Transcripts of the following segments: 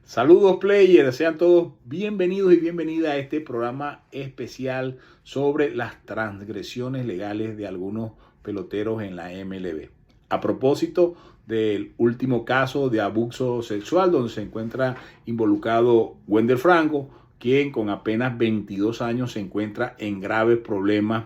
Saludos players, sean todos bienvenidos y bienvenidas a este programa especial sobre las transgresiones legales de algunos peloteros en la MLB. A propósito del último caso de abuso sexual donde se encuentra involucrado Wander Franco, quien con apenas 22 años se encuentra en graves problemas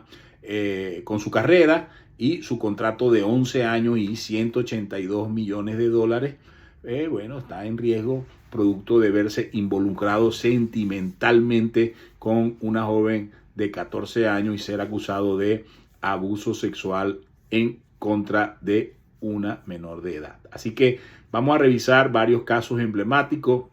con su carrera y su contrato de 11 años y 182 millones de dólares. Está en riesgo producto de verse involucrado sentimentalmente con una joven de 14 años y ser acusado de abuso sexual en contra de una menor de edad. Así que vamos a revisar varios casos emblemáticos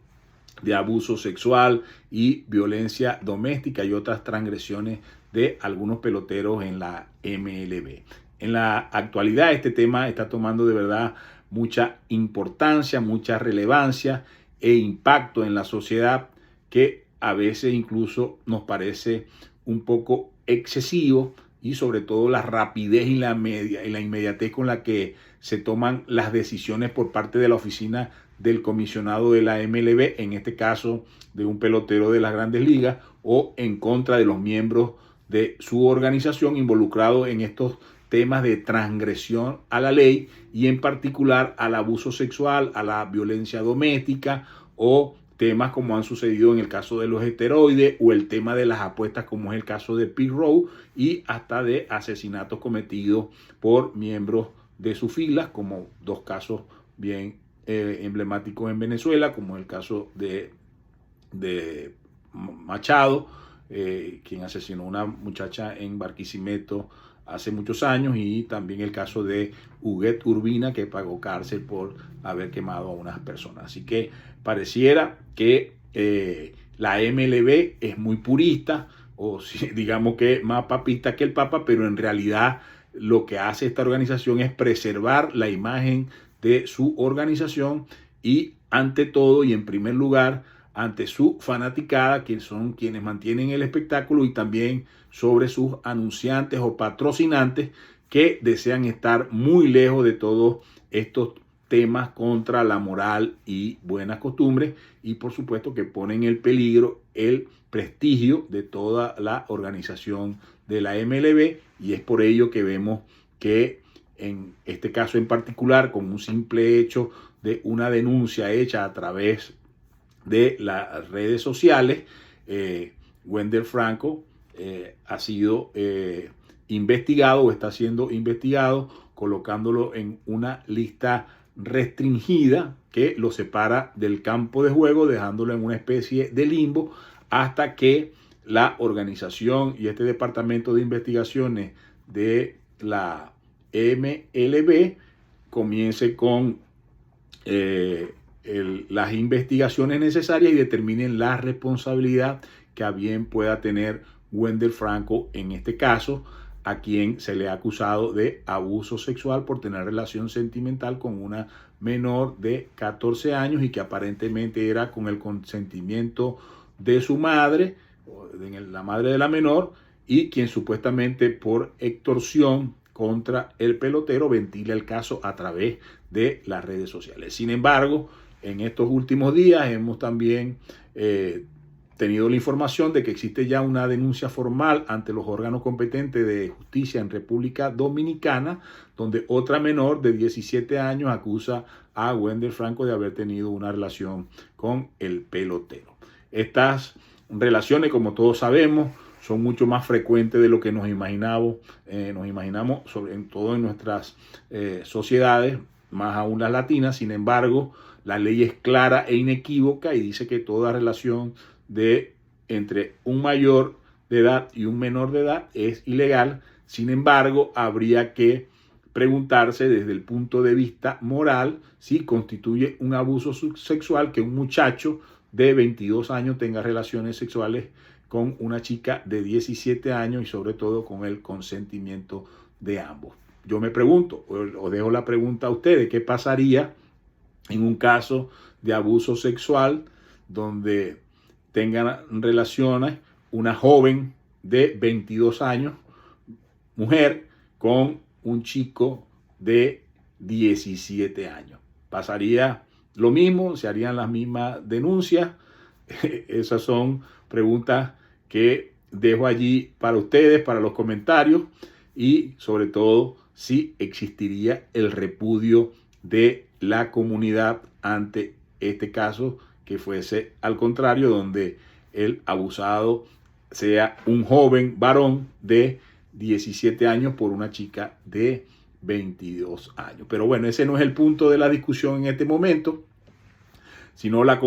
de abuso sexual y violencia doméstica y otras transgresiones de algunos peloteros en la MLB. En la actualidad este tema está tomando de verdad mucha importancia, mucha relevancia e impacto en la sociedad, que a veces incluso nos parece un poco excesivo, y sobre todo la rapidez y la inmediatez con la que se toman las decisiones por parte de la oficina del comisionado de la MLB, en este caso de un pelotero de las Grandes Ligas, o en contra de los miembros de su organización involucrados en estos temas de transgresión a la ley, y en particular al abuso sexual, a la violencia doméstica, o temas como han sucedido en el caso de los esteroides o el tema de las apuestas, como es el caso de Pete Rose, y hasta de asesinatos cometidos por miembros de sus filas, como dos casos bien emblemáticos en Venezuela, como el caso de Machado, quien asesinó a una muchacha en Barquisimeto hace muchos años, y también el caso de Huguet Urbina, que pagó cárcel por haber quemado a unas personas. Así que pareciera que la MLB es muy purista, o digamos que más papista que el Papa, pero en realidad lo que hace esta organización es preservar la imagen de su organización, y ante todo y en primer lugar ante su fanaticada, que son quienes mantienen el espectáculo, y también sobre sus anunciantes o patrocinantes, que desean estar muy lejos de todos estos temas contra la moral y buenas costumbres, y por supuesto que ponen en peligro el prestigio de toda la organización de la MLB. Y es por ello que vemos que en este caso en particular, con un simple hecho de una denuncia hecha a través de las redes sociales, Wander Franco ha sido investigado, o está siendo investigado, colocándolo en una lista restringida que lo separa del campo de juego, dejándolo en una especie de limbo hasta que la organización y este departamento de investigaciones de la MLB comience con las investigaciones necesarias y determinen la responsabilidad que a bien pueda tener Wander Franco en este caso, a quien se le ha acusado de abuso sexual por tener relación sentimental con una menor de 14 años, y que aparentemente era con el consentimiento de su madre, la madre de la menor, y quien supuestamente por extorsión contra el pelotero ventila el caso a través de las redes sociales. Sin embargo, en estos últimos días hemos también tenido la información de que existe ya una denuncia formal ante los órganos competentes de justicia en República Dominicana, donde otra menor de 17 años acusa a Wander Franco de haber tenido una relación con el pelotero. Estas relaciones, como todos sabemos, son mucho más frecuentes de lo que nos imaginamos, sobre todo en nuestras sociedades, más aún las latinas. Sin embargo, la ley es clara e inequívoca y dice que toda relación entre un mayor de edad y un menor de edad es ilegal. Sin embargo, habría que preguntarse desde el punto de vista moral si constituye un abuso sexual que un muchacho de 22 años tenga relaciones sexuales con una chica de 17 años, y sobre todo con el consentimiento de ambos. Yo me pregunto, o dejo la pregunta a ustedes: ¿qué pasaría en un caso de abuso sexual donde tengan relaciones una joven de 22 años, mujer, con un chico de 17 años? Pasaría lo mismo, se harían las mismas denuncias. Esas son preguntas que dejo allí para ustedes, para los comentarios, y sobre todo si existiría el repudio de la comunidad ante este caso, que fuese al contrario, donde el abusado sea un joven varón de 17 años por una chica de 22 años. Pero bueno, ese no es el punto de la discusión en este momento, sino la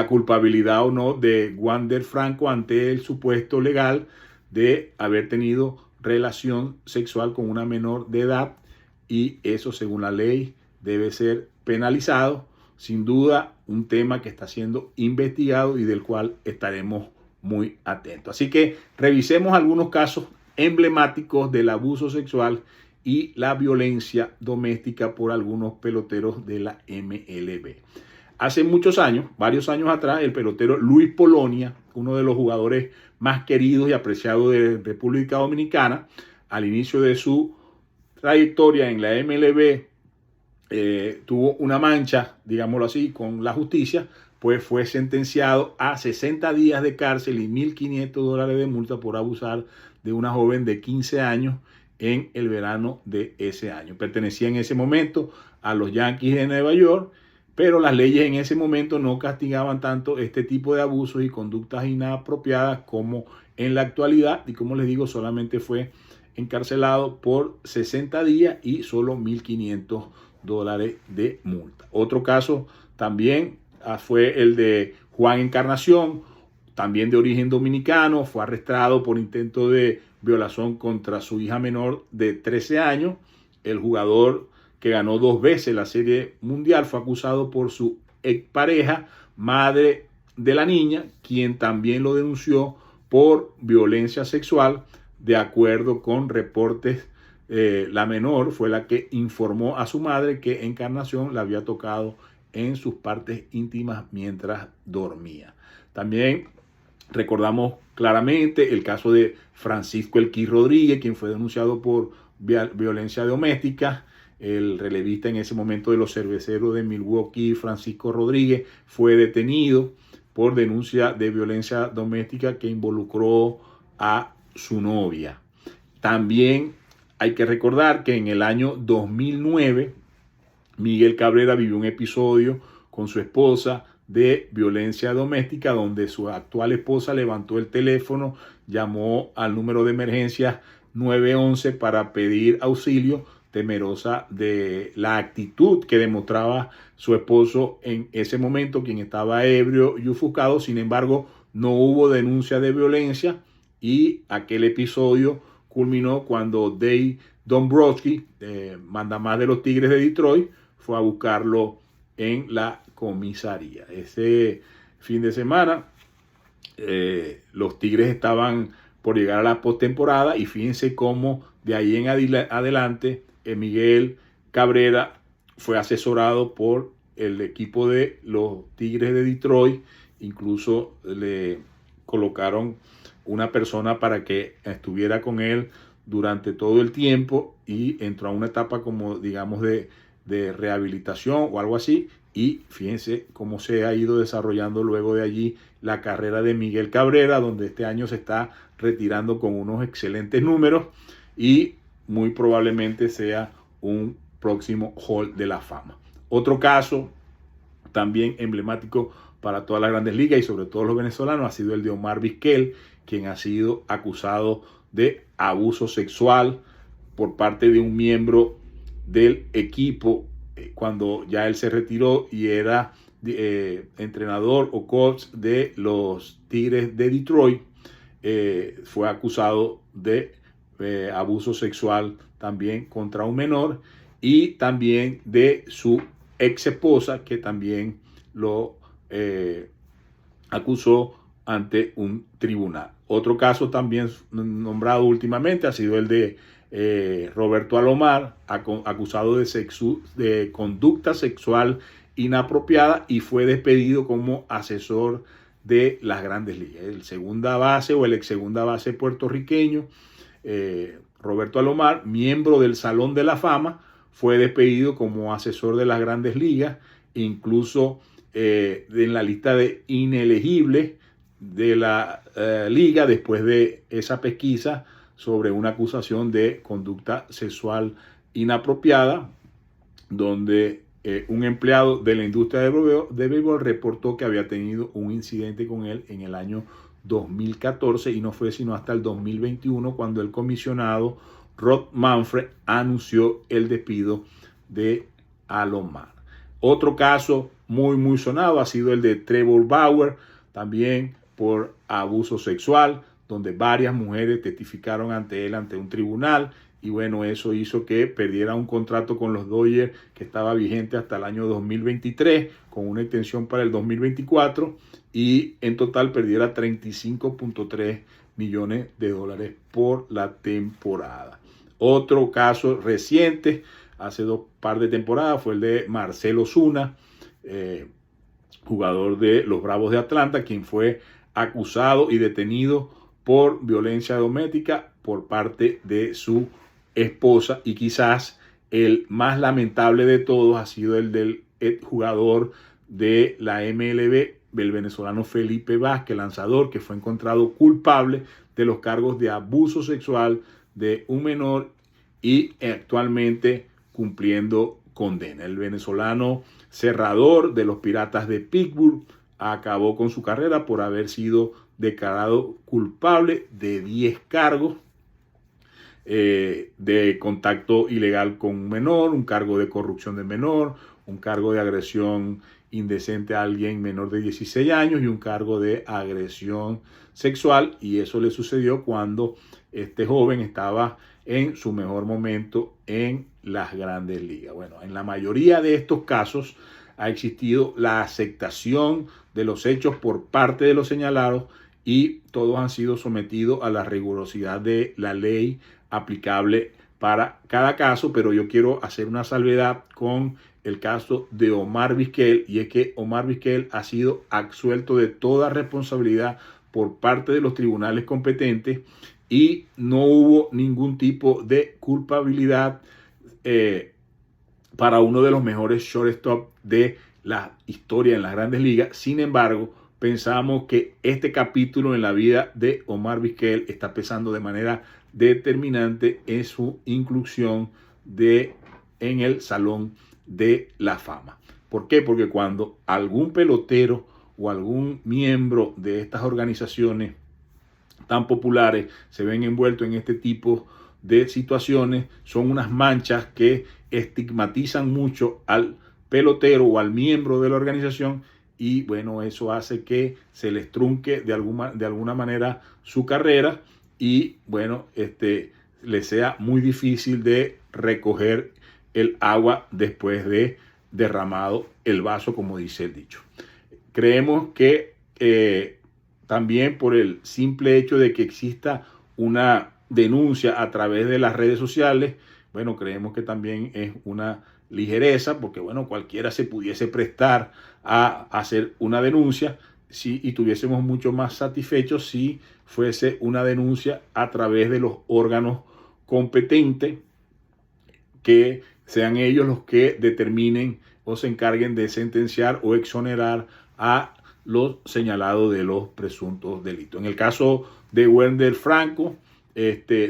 culpabilidad o no de Wander Franco ante el supuesto legal de haber tenido relación sexual con una menor de edad, y eso, según la ley, debe ser penalizado. Sin duda, un tema que está siendo investigado y del cual estaremos muy atentos. Así que revisemos algunos casos emblemáticos del abuso sexual y la violencia doméstica por algunos peloteros de la MLB. Hace muchos años, varios años atrás, el pelotero Luis Polonia, uno de los jugadores más queridos y apreciados de República Dominicana, al inicio de su trayectoria en la MLB, tuvo una mancha, digámoslo así, con la justicia, pues fue sentenciado a 60 días de cárcel y $1,500 de multa por abusar de una joven de 15 años en el verano de ese año. Pertenecía en ese momento a los Yankees de Nueva York, pero las leyes en ese momento no castigaban tanto este tipo de abusos y conductas inapropiadas como en la actualidad, y como les digo, solamente fue encarcelado por 60 días y solo $1,500 de multa. Otro caso también fue el de Juan Encarnación, también de origen dominicano. Fue arrestado por intento de violación contra su hija menor de 13 años. El jugador, que ganó 2 veces la Serie Mundial, fue acusado por su expareja, madre de la niña, quien también lo denunció por violencia sexual. De acuerdo con reportes, la menor fue la que informó a su madre que Encarnación la había tocado en sus partes íntimas mientras dormía. También recordamos claramente el caso de Francisco Elquí Rodríguez, quien fue denunciado por violencia doméstica. El relevista en ese momento de los Cerveceros de Milwaukee, Francisco Rodríguez, fue detenido por denuncia de violencia doméstica que involucró a su novia. También hay que recordar que en el año 2009, Miguel Cabrera vivió un episodio con su esposa de violencia doméstica, donde su actual esposa levantó el teléfono, llamó al número de emergencia 911 para pedir auxilio, temerosa de la actitud que demostraba su esposo en ese momento, quien estaba ebrio y ofuscado. Sin embargo, no hubo denuncia de violencia, y aquel episodio culminó cuando Dave Dombrowski, mandamás de los Tigres de Detroit, fue a buscarlo en la comisaría. Ese fin de semana, los Tigres estaban por llegar a la postemporada, y fíjense cómo de ahí en adelante Miguel Cabrera fue asesorado por el equipo de los Tigres de Detroit. Incluso le colocaron una persona para que estuviera con él durante todo el tiempo, y entró a una etapa como, digamos, de rehabilitación o algo así. Y fíjense cómo se ha ido desarrollando luego de allí la carrera de Miguel Cabrera, donde este año se está retirando con unos excelentes números y muy probablemente sea un próximo Hall de la Fama. Otro caso también emblemático para todas las grandes ligas y sobre todo los venezolanos ha sido el de Omar Vizquel, quien ha sido acusado de abuso sexual por parte de un miembro del equipo cuando ya él se retiró y era entrenador o coach de los Tigres de Detroit. Fue acusado de abuso sexual también contra un menor, y también de su ex esposa, que también lo acusó ante un tribunal. Otro caso también nombrado últimamente ha sido el de Roberto Alomar, acusado de conducta sexual inapropiada, y fue despedido como asesor de las grandes ligas. El segunda base o el ex segunda base puertorriqueño Roberto Alomar, miembro del Salón de la Fama, fue despedido como asesor de las grandes ligas incluso en la lista de inelegibles de la liga después de esa pesquisa sobre una acusación de conducta sexual inapropiada, donde un empleado de la industria de béisbol reportó que había tenido un incidente con él en el año 2014 y no fue sino hasta el 2021 cuando el comisionado Rob Manfred anunció el despido de Alomar. Otro caso muy sonado ha sido el de Trevor Bauer, también por abuso sexual, donde varias mujeres testificaron ante él ante un tribunal. Y bueno, eso hizo que perdiera un contrato con los Dodgers que estaba vigente hasta el año 2023, con una extensión para el 2024, y en total perdiera $35.3 millones por la temporada. Otro caso reciente, hace par de temporadas, fue el de Marcell Ozuna, jugador de los Bravos de Atlanta, quien fue acusado y detenido por violencia doméstica por parte de su esposa, y quizás el más lamentable de todos ha sido el del jugador de la MLB, el venezolano Felipe Vázquez, lanzador, que fue encontrado culpable de los cargos de abuso sexual de un menor y actualmente cumpliendo condena. El venezolano cerrador de los Piratas de Pittsburgh acabó con su carrera por haber sido declarado culpable de 10 cargos de contacto ilegal con un menor, un cargo de corrupción de menor, un cargo de agresión indecente a alguien menor de 16 años y un cargo de agresión sexual. Y eso le sucedió cuando este joven estaba en su mejor momento en las grandes ligas. Bueno, en la mayoría de estos casos ha existido la aceptación de los hechos por parte de los señalados y todos han sido sometidos a la rigurosidad de la ley aplicable para cada caso, pero yo quiero hacer una salvedad con el caso de Omar Vizquel, y es que Omar Vizquel ha sido absuelto de toda responsabilidad por parte de los tribunales competentes y no hubo ningún tipo de culpabilidad para uno de los mejores shortstop de la historia en las grandes ligas. Sin embargo, pensamos que este capítulo en la vida de Omar Vizquel está pesando de manera determinante en su inclusión en el Salón de la Fama. ¿Por qué? Porque cuando algún pelotero o algún miembro de estas organizaciones tan populares se ven envueltos en este tipo de situaciones, son unas manchas que estigmatizan mucho al pelotero o al miembro de la organización, y bueno, eso hace que se les trunque de alguna manera su carrera y bueno, le sea muy difícil de recoger el agua después de derramado el vaso, como dice el dicho. Creemos que también por el simple hecho de que exista una denuncia a través de las redes sociales, bueno, creemos que también es una ligereza, porque bueno, cualquiera se pudiese prestar a hacer una denuncia y tuviésemos mucho más satisfechos si fuese una denuncia a través de los órganos competentes, que sean ellos los que determinen o se encarguen de sentenciar o exonerar a los señalados de los presuntos delitos. En el caso de Wander Franco,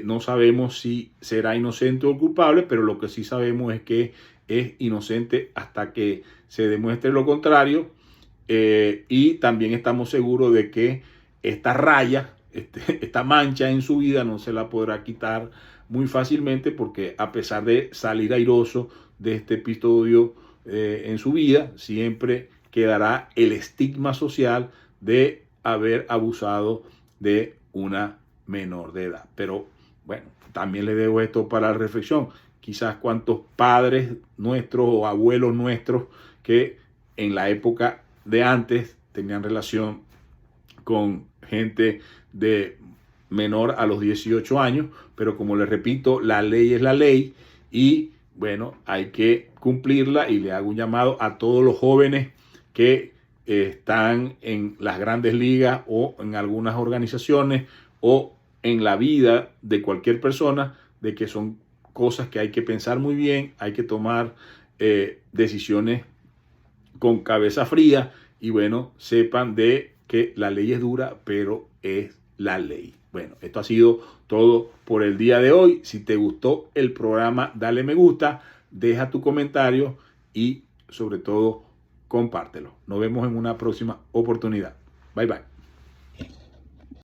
no sabemos si será inocente o culpable, pero lo que sí sabemos es que es inocente hasta que se demuestre lo contrario, y también estamos seguros de que esta raya, esta mancha en su vida no se la podrá quitar muy fácilmente, porque a pesar de salir airoso de este episodio en su vida, siempre quedará el estigma social de haber abusado de una menor de edad. Pero bueno, también le dejo esto para la reflexión. Quizás cuántos padres nuestros o abuelos nuestros que en la época de antes tenían relación con gente de menor a los 18 años, pero como les repito, la ley es la ley y bueno, hay que cumplirla, y le hago un llamado a todos los jóvenes que están en las grandes ligas o en algunas organizaciones o en la vida de cualquier persona, de que son cosas que hay que pensar muy bien, hay que tomar decisiones con cabeza fría y bueno, sepan de que la ley es dura, pero es la ley. Bueno, esto ha sido todo por el día de hoy. Si te gustó el programa, dale me gusta, deja tu comentario y sobre todo compártelo. Nos vemos en una próxima oportunidad. Bye bye.